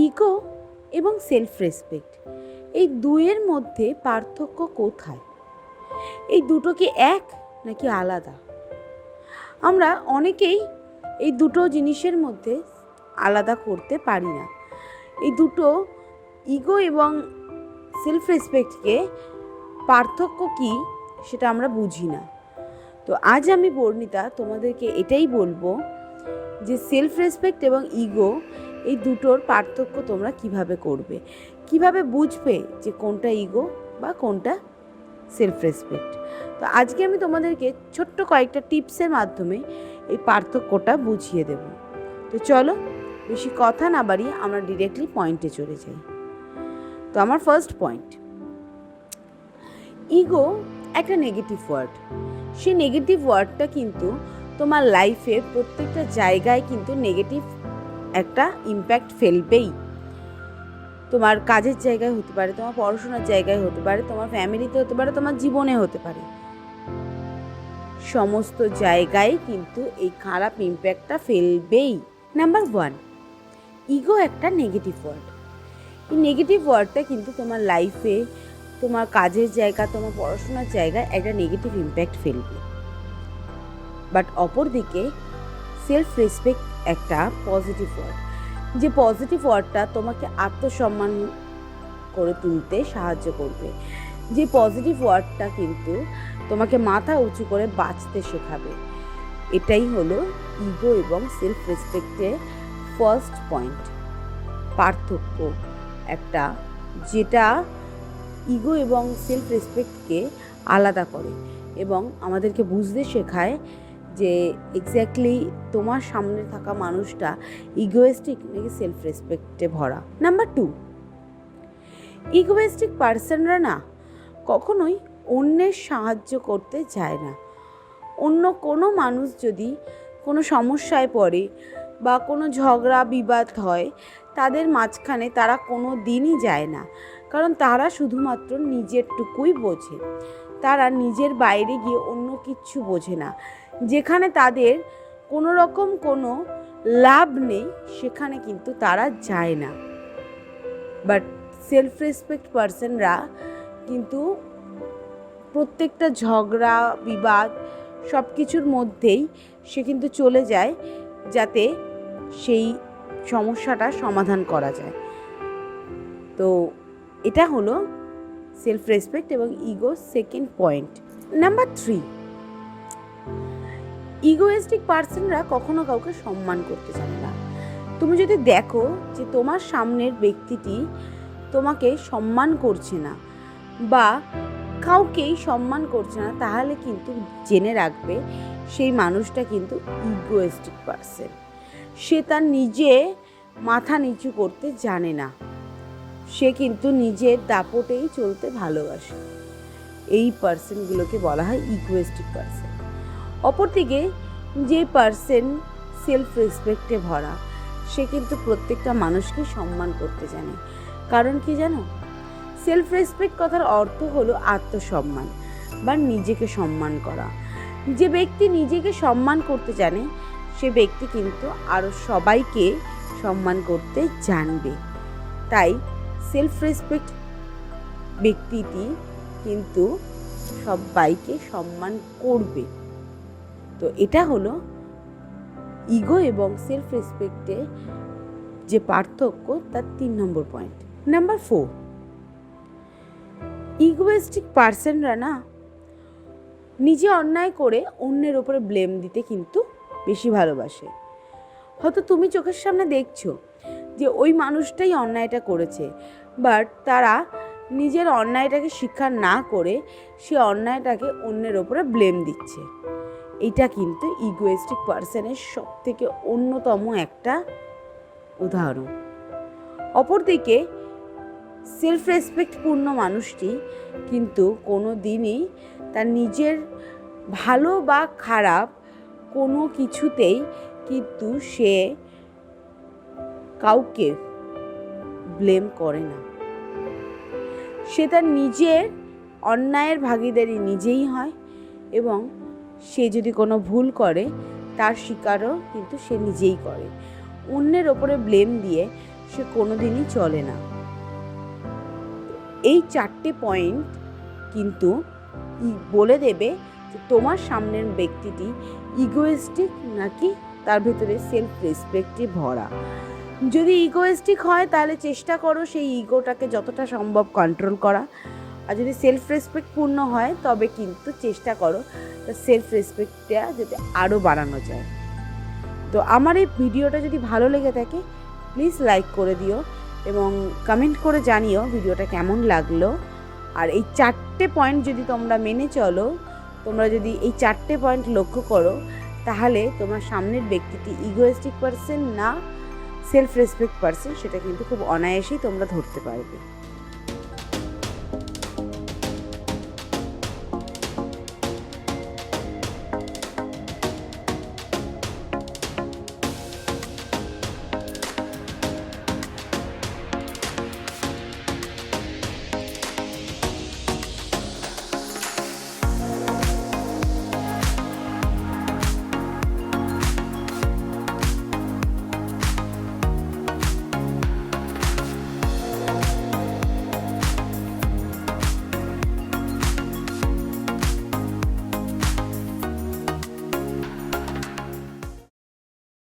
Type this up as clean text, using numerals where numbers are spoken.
Ego এবং self respect, এই দুইয়ের মধ্যে পার্থক্য কোথায়? এই দুটো কি এক নাকি আলাদা? আমরা অনেকেই এই দুটো জিনিসের মধ্যে আলাদা করতে পারি না। এই দুটো ইগো এবং সেলফ রেসপেক্টকে পার্থক্য কি সেটা আমরা বুঝি না। তো আজ আমি বর্ণিতা তোমাদেরকে এটাই বলবো যে সেলফ রেসপেক্ট এবং ইগো এই দুটোর পার্থক্য তোমরা কিভাবে করবে, কিভাবে বুঝবে যে কোনটা ইগো বা কোনটা সেলফ রেসপেক্ট। তো আজকে আমি তোমাদেরকে ছোট্ট কয়েকটা টিপসের মাধ্যমে এই পার্থক্যটা বুঝিয়ে দেব। তো চলো বেশি কথা না বাড়িয়ে আমরা ডিরেক্টলি পয়েন্টে চলে যাই। তো আমার ফার্স্ট পয়েন্ট, ইগো একটা নেগেটিভ ওয়ার্ড। সেই নেগেটিভ ওয়ার্ডটা কিন্তু তোমার লাইফের প্রত্যেকটা জায়গায় কিন্তু নেগেটিভ একটা ইম্প্যাক্ট ফেলবেই। তোমার কাজের জায়গায় হতে পারে, তোমার পড়াশোনার জায়গায় হতে পারে, তোমার ফ্যামিলিতে হতে পারে, তোমার জীবনে হতে পারে। সমস্ত জায়গায় কিন্তু এই খারাপ ইম্প্যাক্টটা ফেলবেই। নাম্বার 1, ইগো একটা নেগেটিভ ওয়ার্ড। এই নেগেটিভ ওয়ার্ডটা কিন্তু তোমার লাইফে, তোমার কাজের জায়গা, তোমার পড়াশোনার জায়গায় একটা নেগেটিভ ইম্প্যাক্ট ফেলবে। বাট অপরদিকে সেলফ রেসপেক্ট একটা পজিটিভ ওয়ার্ড, যে পজিটিভ ওয়ার্ডটা তোমাকে আত্মসম্মান করে তুলতে সাহায্য করবে। যে পজিটিভ ওয়ার্ডটা কিন্তু তোমাকে মাথা উঁচু করে বাঁচতে শেখাবে। এটাই হলো ইগো এবং সেলফ রেসপেক্টের ফার্স্ট পয়েন্ট, পার্থক্য একটা, যেটা ইগো এবং সেলফ রেসপেক্টকে আলাদা করে এবং আমাদেরকে বুঝতে শেখায় যে এক্স্যাক্টলি তোমার সামনে থাকা মানুষটা ইগোয়েস্টিক নাকি সেলফ রেসপেক্টে ভরা। নাম্বার 2, ইগোয়েস্টিক পার্সনরা না কখনোই অন্যের সাহায্য করতে যায় না। অন্য কোনো মানুষ যদি কোনো সমস্যায় পড়ে বা কোনো ঝগড়া বিবাদ হয়, তাদের মাঝখানে তারা কোনো দিনই যায় না, কারণ তারা শুধুমাত্র নিজেরটুকুই বোঝে। তারা নিজের বাইরে গিয়ে অন্য কিচ্ছু বোঝে না। যেখানে তাদের কোনো রকম কোনো লাভ নেই সেখানে কিন্তু তারা যায় না। বাট সেলফ রেসপেক্ট পার্সনরা কিন্তু প্রত্যেকটা ঝগড়া বিবাদ সব কিছুর মধ্যেই সে কিন্তু চলে যায়, যাতে সেই সমস্যাটা সমাধান করা যায়। তো এটা হলো সেলফ রেসপেক্ট এবং ইগো সেকেন্ড পয়েন্ট। নাম্বার 3, ইগোয়েস্টিক পার্সনরা কখনো কাউকে সম্মান করতে জানে না। তুমি যদি দেখো যে তোমার সামনের ব্যক্তিটি তোমাকে সম্মান করছে না বা কাউকেই সম্মান করছে না, তাহলে কিন্তু জেনে রাখবে সেই মানুষটা কিন্তু ইগোয়েস্টিক পার্সন। সে তার নিজে মাথা নিচু করতে জানে না, সে কিন্তু নিজের দাপটেই চলতে ভালোবাসে। এই পার্সনগুলোকে বলা হয় ইগোয়েস্টিক পার্সন। অপরদিকে যে পার্সন সেলফ রেসপেক্টে ভরা, সে কিন্তু প্রত্যেকটা মানুষকে সম্মান করতে জানে। কারণ কি জানো, সেলফ রেসপেক্ট কথার অর্থ হলো আত্মসম্মান বা নিজেকে সম্মান করা। যে ব্যক্তি নিজেকে সম্মান করতে জানে, সে ব্যক্তি কিন্তু আরও সবাইকে সম্মান করতে জানবে। তাই সেলফ রেসপেক্ট ব্যক্তিটি কিন্তু সবাইকে সম্মান করবে। তো এটা হলো ইগো এবং সেলফ রেসপেক্টে যে পার্থক্য, তার 3 নম্বর পয়েন্ট। নাম্বার 4, ইগোয়েস্টিক পার্সনরা না নিজে অন্যায় করে অন্যের ওপরে ব্লেম দিতে কিন্তু বেশি ভালোবাসে। হয়তো তুমি চোখের সামনে দেখছো যে ওই মানুষটাই অন্যায়টা করেছে, বাট তারা নিজের অন্যায়টাকে স্বীকার না করে সে অন্যায়টাকে অন্যের ওপরে ব্লেম দিচ্ছে। এটা কিন্তু ইগোয়েস্টিক পার্সনের সব থেকে অন্যতম একটা উদাহরণ। অপরদিকে সেলফ রেসপেক্টপূর্ণ মানুষটি কিন্তু কোনো দিনই তার নিজের ভালো বা খারাপ কোনো কিছুতেই কিন্তু সে কাউকে ব্লেম করে না। সে তার নিজের অন্যায়ের ভাগীদারি নিজেই হয় এবং সে যদি কোনো ভুল করে তার স্বীকারও কিন্তু সে নিজেই করে। অন্যের ওপরে ব্লেম দিয়ে সে কোনোদিনই চলে না। এই 4টে পয়েন্ট কিন্তু বলে দেবে যে তোমার সামনের ব্যক্তিটি ইগোয়েস্টিক নাকি তার ভেতরে সেলফ রেসপেক্টে ভরা। যদি ইগোয়েস্টিক হয় তাহলে চেষ্টা করো সেই ইগোটাকে যতটা সম্ভব কন্ট্রোল করা, আর যদি সেলফ রেসপেক্টপূর্ণ হয় তবে কিন্তু চেষ্টা করো সেলফ রেসপেক্টটা যাতে আরও বাড়ানো যায়। তো আমার এই ভিডিওটা যদি ভালো লেগে থাকে প্লিজ লাইক করে দিও এবং কমেন্ট করে জানিও ভিডিওটা কেমন লাগলো। আর এই 4টে পয়েন্ট যদি তোমরা মেনে চলো, তোমরা যদি এই 4টে পয়েন্ট লক্ষ্য করো, তাহলে তোমার সামনের ব্যক্তিটি ইগোয়েস্টিক পারসন না সেলফ রেসপেক্ট পারসন সেটা কিন্তু খুব অনায়াসেই তোমরা ধরতে পারবে।